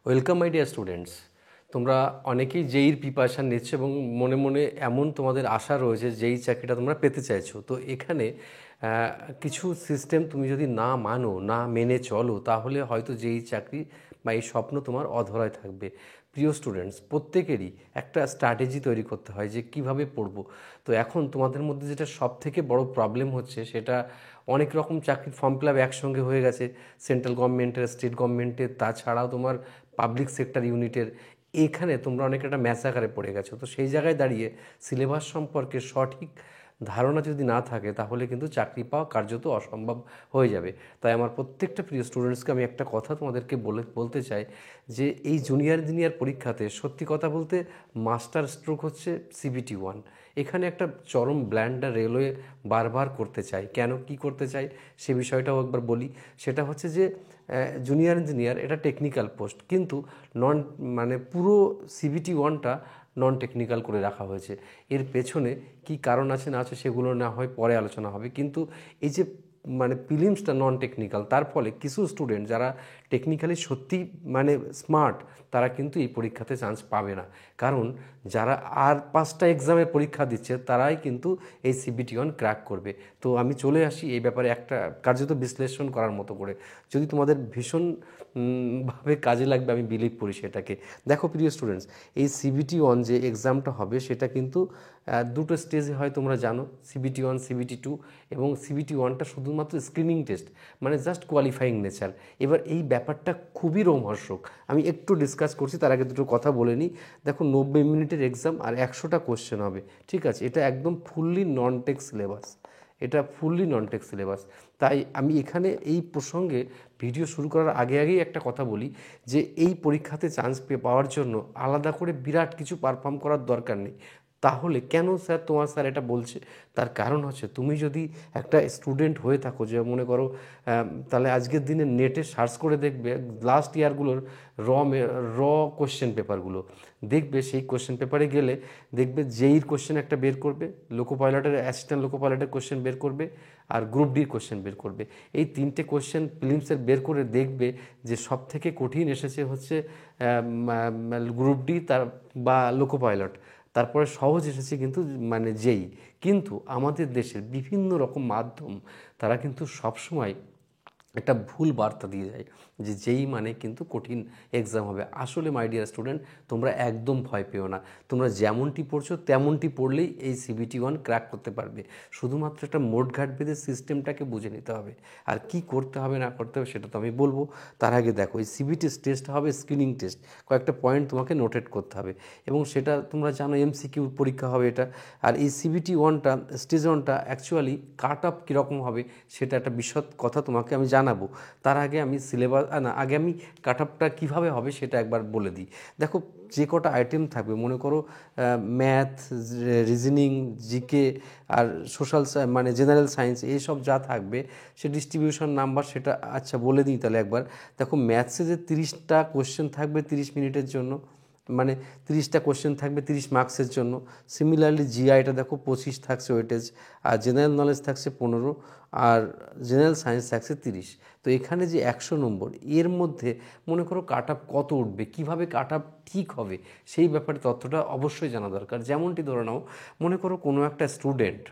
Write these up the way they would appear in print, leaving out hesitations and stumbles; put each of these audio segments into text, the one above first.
Welcome my dear students. তোমরা অনেকেই জেইর preparation নিচ্ছ এবং মনে মনে এমন তোমাদের আশা রয়েছে যেই চাকরিটা তোমরা পেতে চাইছো। তো এখানে কিছু সিস্টেম তুমি যদি না মানো, না মেনে চলো, তাহলে হয়তো যেই চাকরি বা এই স্বপ্ন তোমার অধরায় থাকবে। প্রিয় স্টুডেন্টস, প্রত্যেকেরই একটা স্ট্র্যাটেজি তৈরি করতে হয় যে কিভাবে পড়বো। তো এখন তোমাদের মধ্যে যেটা সব থেকে বড় প্রবলেম হচ্ছে, সেটা অনেক রকম চাকরির ফর্ম ফিল আপ একসঙ্গে হয়ে গেছে, সেন্ট্রাল গভর্নমেন্টের, স্টেট গভর্নমেন্টের, তাছাড়াও তোমার পাবলিক সেক্টর ইউনিটের। এখানে তোমরা অনেক একটা ম্যাসাকারে পড়ে গেছো। তো সেই জায়গায় দাঁড়িয়ে সিলেবাস সম্পর্কে সঠিক ধারণা যদি না থাকে, তাহলে কিন্তু চাকরি পাওয়া কার্যত অসম্ভব হয়ে যাবে। তাই আমার প্রত্যেকটা প্রিয় স্টুডেন্টসকে আমি একটা কথা তোমাদেরকে বলতে চাই যে এই জুনিয়র ইঞ্জিনিয়ার পরীক্ষাতে সত্যি কথা বলতে মাস্টার স্ট্রোক হচ্ছে CBT-1। এখানে একটা চরম ব্ল্যান্ডার রেলওয়ে বারবার করতে চাই। কেন, কি করতে চাই সে বিষয়টাও একবার বলি। সেটা হচ্ছে যে জুনিয়র ইঞ্জিনিয়ার এটা টেকনিক্যাল পোস্ট, কিন্তু নন মানে পুরো CBT-1টা নন টেকনিক্যাল করে রাখা হয়েছে। এর পেছনে কি কারণ আছে না আছে সেগুলো না হয় পরে আলোচনা হবে, কিন্তু এই যে প্রিলিমসটা নন টেকনিক্যাল, তার ফলে কিছু স্টুডেন্ট যারা টেকনিক্যালি সত্যি স্মার্ট, তারা কিন্তু এই পরীক্ষাতে চান্স পাবে না। কারণ যারা আর 5টা এক্সামের পরীক্ষা দিচ্ছে তারাই কিন্তু এই CBT-1 ক্র্যাক করবে। তো আমি চলে আসি এই ব্যাপারে একটা কার্যত বিশ্লেষণ করার মতো করে, যদি তোমাদের ভীষণ ভাবে কাজে লাগবে আমি বিলিভ করি সেটাকে। দেখো প্রিয় স্টুডেন্টস, এই CBT-1 যে এক্সামটা হবে সেটা কিন্তু দুটো স্টেজে হয়, তোমরা জানো, CBT-1, CBT-2। এবং CBT-1টা শুধুমাত্র screening test, just qualifying nature. এবার এই ব্যাপারটা খুবই রোমহর্ষক, আমি একটু ডিসকাস করছি, তার আগে দুটো কথা বলে নিই। দেখো, 90 মিনিটের এক্সাম আর 100টা কোশ্চেন হবে, ঠিক আছে? এটা একদম ফুললি নন টেক সিলেবাস, এটা ফুললি নন টেক সিলেবাস। তাই আমি এখানে এই প্রসঙ্গে ভিডিও শুরু করার আগেই একটা কথা বলি যে এই পরীক্ষাতে চান্স পাওয়ার জন্য আলাদা করে বিরাট কিছু পারফর্ম করার দরকার নেই। তাহলে কেন স্যার তোমার স্যার এটা বলছে? তার কারণ হচ্ছে, তুমি যদি একটা স্টুডেন্ট হয়ে থাকো, যে মনে করো তাহলে আজকের দিনে নেটে সার্চ করে দেখবে লাস্ট ইয়ারগুলোর র র কোশ্চেন পেপারগুলো দেখবে। সেই কোশ্চেন পেপারে গেলে দেখবে জেইর কোশ্চেন একটা বের করবে, লোকো পাইলটের, অ্যাসিস্ট্যান্ট লোকো পাইলটের কোশ্চেন বের করবে, আর গ্রুপ ডির কোশ্চেন বের করবে। এই 3টে কোশ্চেন প্রিলিমসের বের করে দেখবে যে সব থেকে কঠিন এসেছে হচ্ছে গ্রুপ ডি তার বা লোকো পাইলট, তারপরে সহজ এসেছে কিন্তু জেই। কিন্তু আমাদের দেশের বিভিন্ন রকম মাধ্যম, তারা কিন্তু সবসময় একটা ভুল বার্তা দিয়ে যায় যে যেই কিন্তু কঠিন এক্সাম হবে। আসলে মাই ডিয়ার স্টুডেন্ট, তোমরা একদম ভয় পেও না। তোমরা যেমনটি পড়ছো তেমনটি পড়লেই এই CBT-1 ক্র্যাক করতে পারবে। শুধুমাত্র একটা মোটঘাট বেঁধে সিস্টেমটাকে বুঝে নিতে হবে, আর কি করতে হবে না করতে হবে সেটা তো আমি বলবো। তার আগে দেখো, এই CBT টেস্ট হবে স্ক্রিনিং টেস্ট, কয়েকটা পয়েন্ট তোমাকে নোটেট করতে হবে, এবং সেটা তোমরা জানো MCQ পরীক্ষা হবে এটা। আর এই CBT-1টা স্টেজ 1টা অ্যাকচুয়ালি কাট অফ কীরকম হবে সেটা একটা বিশদ কথা তোমাকে আমি জানাবো। তার আগে আমি সিলেবাস আগে আমি কাট অফটা কীভাবে হবে সেটা একবার বলে দিই। দেখো, যে কটা আইটেম থাকবে, মনে করো ম্যাথ, রিজনিং, জিকে আর সোশ্যাল জেনারেল সায়েন্স, এইসব যা থাকবে, সে ডিস্ট্রিবিউশন নাম্বার সেটা আচ্ছা বলে দিই তাহলে একবার। দেখো, ম্যাথসে যে 30টা কোশ্চেন থাকবে 30 মিনিটের জন্য, 30টা কোশ্চেন থাকবে 30 মার্কসের জন্য। সিমিলারলি জিআইটা দেখো 25 থাকছে ওয়েটেজ, আর জেনারেল নলেজ থাকছে 15, আর জেনারেল সায়েন্স থাকছে 30। তো এখানে যে 100 নম্বর, এর মধ্যে মনে করো কাট অফ কত উঠবে, কীভাবে কাট অফ ঠিক হবে, সেই ব্যাপারে তথ্যটা অবশ্যই জানা দরকার। যেমনটি ধরে নাও, মনে করো কোনো একটা স্টুডেন্ট,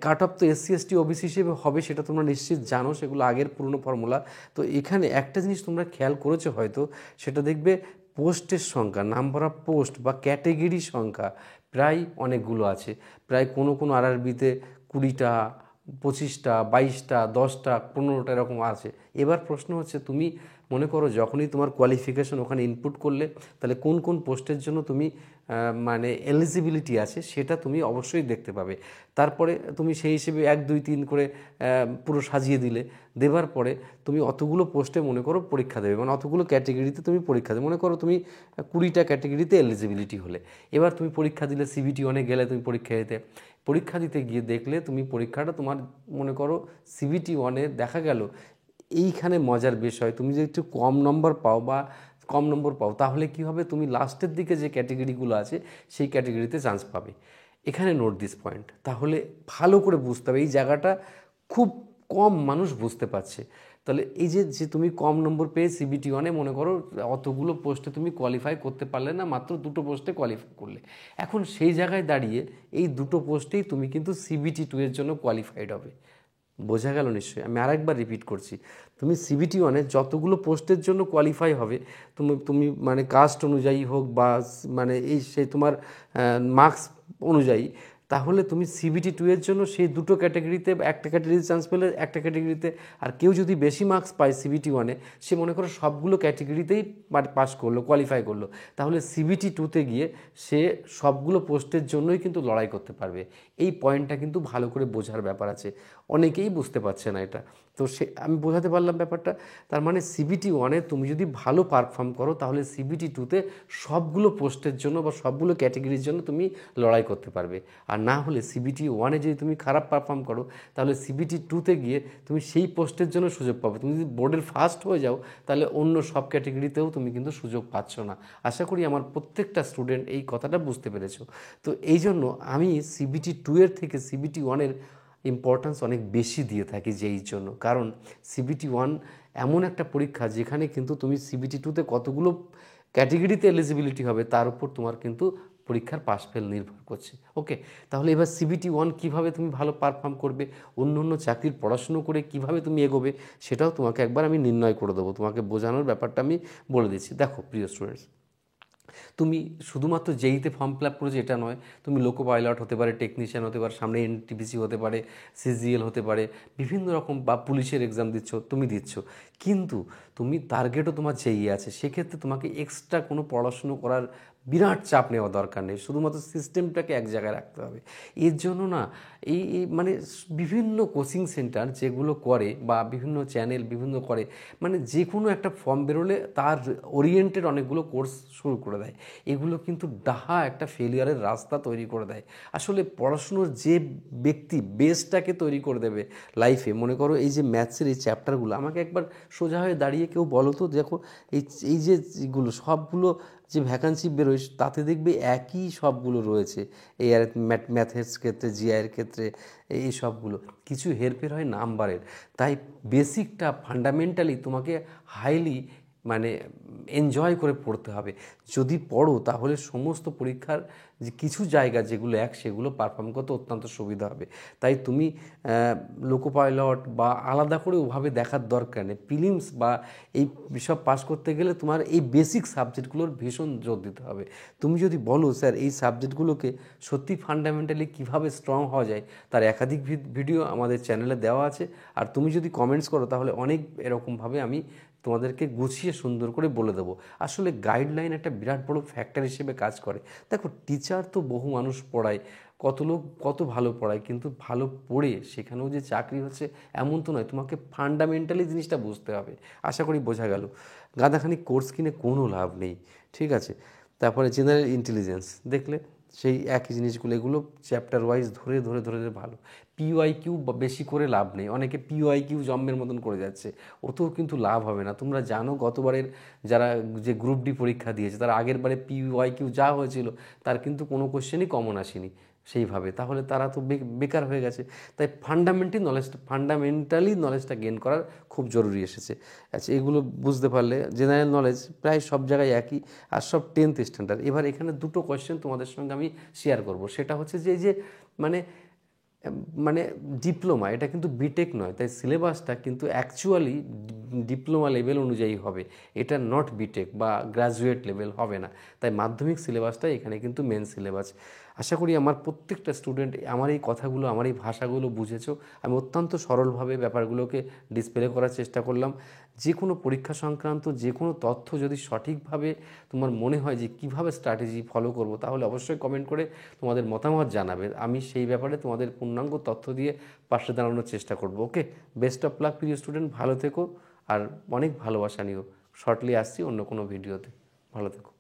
কাট অফ তো SC ST OBC হিসেবে হবে, সেটা তোমরা নিশ্চিত জানো, সেগুলো আগের পুরনো ফর্মুলা। তো এখানে একটা জিনিস তোমরা খেয়াল করেছো হয়তো, সেটা দেখবে পোস্টের সংখ্যা, নাম্বার অফ পোস্ট বা ক্যাটেগরি সংখ্যা প্রায় অনেকগুলো আছে। প্রায় কোনো RRBতে 20টা, 25টা, 22টা, 10টা, 15টা এরকম আছে। এবার প্রশ্ন হচ্ছে, তুমি মনে করো যখনই তোমার কোয়ালিফিকেশন ওখানে ইনপুট করলে, তাহলে কোন পোস্টের জন্য তুমি এলিজিবিলিটি আছে সেটা তুমি অবশ্যই দেখতে পাবে। তারপরে তুমি সেই হিসেবে 1 2 3 করে পুরো সাজিয়ে দিলে, দেবার পরে তুমি অতগুলো পোস্টে মনে করো পরীক্ষা দেবে, অতগুলো ক্যাটেগরিতে তুমি পরীক্ষা দেবে। মনে করো তুমি 20টা ক্যাটেগরিতে এলিজিবিলিটি হলে, এবার তুমি পরীক্ষা দিলে, CBT-1 গেলে তুমি পরীক্ষা দিতে গিয়ে দেখলে তুমি পরীক্ষাটা তোমার মনে করো CBT-1 দেখা গেল এইখানে মজার বিষয়, তুমি যদি একটু কম নম্বর পাও তাহলে কি হবে, তুমি লাস্টের দিকে যে ক্যাটেগরিগুলো আছে সেই ক্যাটেগরিতে চান্স পাবে। এখানে নোট দিস পয়েন্ট, তাহলে ভালো করে বুঝতে হবে, এই জায়গাটা খুব কম মানুষ বুঝতে পারছে। তাহলে এই যে যে তুমি কম নম্বর পেয়ে সিবিটি ওয়ানে মনে করো অতগুলো পোস্টে তুমি কোয়ালিফাই করতে পারলে না, মাত্র দুটো পোস্টে কোয়ালিফাই করলে, এখন সেই জায়গায় দাঁড়িয়ে এই দুটো পোস্টেই তুমি কিন্তু সিবিটি টু এর জন্য কোয়ালিফাইড হবে। বোঝা গেল নিশ্চয়ই? আমি আরেকবার রিপিট করছি, তুমি সিবিটি ওয়ানে যতগুলো পোস্টের জন্য কোয়ালিফাই হবে, তুমি তুমি মানে কাস্ট অনুযায়ী হোক বা মানে এই সেই তোমার মার্কস অনুযায়ী, তাহলে তুমি সিবিটি টু এর জন্য সেই দুটো ক্যাটাগরিতে একটা ক্যাটাগরিতে চান্স পেলে একটা ক্যাটাগরিতে, আর কেউ যদি বেশি মার্কস পায় সিবিটি ওয়ানে, সে মনে করো সবগুলো ক্যাটাগরিতেই পাস করলো, কোয়ালিফাই করলো, তাহলে সিবিটি টুতে গিয়ে সে সবগুলো পোস্টের জন্যই কিন্তু লড়াই করতে পারবে। এই পয়েন্টটা কিন্তু ভালো করে বোঝার ব্যাপার আছে, অনেকেই বুঝতে পারছে না এটা। তো সে আমি বোঝাতে পারলাম ব্যাপারটা। তার মানে সিবিটি ওয়ানে তুমি যদি ভালো পারফর্ম করো, তাহলে সিবিটি টুতে সবগুলো পোস্টের জন্য বা সবগুলো ক্যাটাগরির জন্য তুমি লড়াই করতে পারবে। আর না হলে সিবিটি ওয়ানে যদি তুমি খারাপ পারফর্ম করো, তাহলে সিবিটি টুতে গিয়ে তুমি সেই পোস্টের জন্য সুযোগ পাবে। তুমি যদি বোর্ডের ফার্স্ট হয়ে যাও, তাহলে অন্য সব ক্যাটাগরিতেও তুমি কিন্তু সুযোগ পাচ্ছ না। আশা করি আমার প্রত্যেকটা স্টুডেন্ট এই কথাটা বুঝতে পেরেছো। তো এই জন্য আমি সিবিটি টু এর থেকে সিবিটি ওয়ানের ইম্পর্ট্যান্স অনেক বেশি দিয়ে থাকি যেই জন্য, কারণ সিবিটি ওয়ান এমন একটা পরীক্ষা যেখানে কিন্তু তুমি সিবিটি টুতে কতগুলো ক্যাটেগরিতে এলিজিবিলিটি হবে তার উপর তোমার কিন্তু পরীক্ষার পাস ফেল নির্ভর করছে। ওকে, তাহলে এবার সিবিটি ওয়ান কীভাবে তুমি ভালো পারফর্ম করবে, অন্য অন্য চাকরির পড়াশুনো করে কিভাবে তুমি এগোবে, সেটাও তোমাকে একবার আমি নির্ণয় করে দেবো। তোমাকে বোঝানোর ব্যাপারটা আমি বলে দিচ্ছি। দেখো প্রিয় স্টুডেন্টস, তুমি শুধুমাত্র জেইতে ফর্ম ফিল আপ করেছো এটা নয়, তুমি লোকো পাইলট হতে পারে, টেকনিশিয়ান হতে পারে, সামনে এনটিপিসি হতে পারে, সিজিএল হতে পারে, বিভিন্ন রকম বা পুলিশের এক্সাম দিচ্ছ, তুমি দিচ্ছ, কিন্তু তুমি টার্গেটও তোমার জেই আছে। সেক্ষেত্রে তোমাকে এক্সট্রা কোনো পড়াশুনো করার বিরাট চাপ নেওয়া দরকার নেই, শুধুমাত্র সিস্টেমটাকে এক জায়গায় রাখতে হবে। এর জন্য না এই মানে বিভিন্ন কোচিং সেন্টার যেগুলো করে বা বিভিন্ন চ্যানেল বিভিন্ন করে, মানে যে কোনো একটা ফর্ম বেরোলে তার ওরিয়েন্টেড অনেকগুলো কোর্স শুরু করে দেয়। এগুলো কিন্তু ডাহা একটা ফেলিয়ারের রাস্তা তৈরি করে দেয়। আসলে পড়াশুনোর যে ব্যক্তি বেসটাকে তৈরি করে দেবে লাইফে, মনে করো এই যে ম্যাথসের এই চ্যাপ্টারগুলো, আমাকে একবার সোজা হয়ে দাঁড়িয়ে কেউ বলো তো, দেখো এই এই যে এগুলো সবগুলো যে ভ্যাকান্সি বেরোয় তাতে দেখবে একই সবগুলো রয়েছে, এই আর ম্যাথের ক্ষেত্রে, জিআইয়ের ক্ষেত্রে, এই সবগুলো কিছু হেরফের হয় নাম্বারের। তাই বেসিকটা ফান্ডামেন্টালি তোমাকে হাইলি মানে এনজয় করে পড়তে হবে। যদি পড়ো তাহলে সমস্ত পরীক্ষার যে কিছু জায়গা যেগুলো সেগুলো পারফর্ম করতে অত্যন্ত সুবিধা হবে। তাই তুমি লোকো পাইলট বা আলাদা করে ওভাবে দেখার দরকার নেই। প্রিলিমস বা এই সব পাস করতে গেলে তোমার এই বেসিক সাবজেক্টগুলোর ভীষণ জোর দিতে হবে। তুমি যদি বলো স্যার এই সাবজেক্টগুলোকে সত্যি ফান্ডামেন্টালি কীভাবে স্ট্রং হওয়া যায়, তার একাধিক ভিডিও আমাদের চ্যানেলে দেওয়া আছে। আর তুমি যদি কমেন্টস করো তাহলে অনেক এরকমভাবে আমি তোমাদেরকে গুছিয়ে সুন্দর করে বলে দেবো। আসলে গাইডলাইন একটা বিরাট বড় ফ্যাক্টর হিসেবে কাজ করে। দেখো টিচার তো বহু মানুষ পড়ায়, কত লোক কত ভালো পড়ায়, কিন্তু ভালো পড়ে সেখানেও যে চাকরি হচ্ছে এমন তো নয়। তোমাকে ফান্ডামেন্টালি জিনিসটা বুঝতে হবে। আশা করি বোঝা গেল। গাদাখানি কোর্স কিনে কোনো লাভ নেই, ঠিক আছে? তারপরে জেনারেল ইন্টেলিজেন্স দেখলে সেই একই জিনিসগুলো, এগুলো চ্যাপ্টার ওয়াইজ ধরে ধরে ধরে ধরে ভালো। পিওয়াইকিউ বেশি করে লাভ নেই, অনেকে পিওয়াইকিউ জম্মের মতন করে যাচ্ছে, ওতেও কিন্তু লাভ হবে না। তোমরা জানো গতবারের যারা যে গ্রুপ ডি পরীক্ষা দিয়েছে তার আগের বারে পিওয়াইকিউ যা হয়েছিল তার কিন্তু কোনো কোশ্চেনই কমন আসেনি সেইভাবে, তাহলে তারা তো বেকার হয়ে গেছে। তাই ফান্ডামেন্টালি নলেজটা গেইন করার খুব জরুরি এসেছে। আচ্ছা, এগুলো বুঝতে পারলে জেনারেল নলেজ প্রায় সব জায়গায় একই, আর সব 10th স্ট্যান্ডার্ড। এবার এখানে দুটো কোয়েশ্চেন তোমাদের সঙ্গে আমি শেয়ার করব। সেটা হচ্ছে যে এই যে মানে মানে ডিপ্লোমা, এটা কিন্তু বিটেক নয়, তাই সিলেবাসটা কিন্তু অ্যাকচুয়ালি ডিপ্লোমা লেভেল অনুযায়ী হবে, এটা নট বিটেক বা গ্র্যাজুয়েট লেভেল হবে না। তাই মাধ্যমিক সিলেবাসটা এখানে কিন্তু মেন সিলেবাস। আশা করি আমার প্রত্যেকটা স্টুডেন্ট আমার এই কথাগুলো, আমার এই ভাষাগুলো বুঝেছো। আমি অত্যন্ত সরলভাবে ব্যাপারগুলোকে ডিসপ্লে করার চেষ্টা করলাম। যে কোনো পরীক্ষা সংক্রান্ত যে কোনো তথ্য যদি সঠিকভাবে তোমার মনে হয় যে কীভাবে স্ট্র্যাটেজি ফলো করব, তাহলে অবশ্যই কমেন্ট করে তোমাদের মতামত জানাবে। আমি সেই ব্যাপারে তোমাদের পূর্ণাঙ্গ তথ্য দিয়ে পাশে দাঁড়ানোর চেষ্টা করব। ওকে, বেস্ট অফ লাক প্রিয় স্টুডেন্ট, ভালো থেকো আর অনেক ভালোবাসা নিও। শর্টলি আসছি অন্য কোনো ভিডিওতে, ভালো থেকো।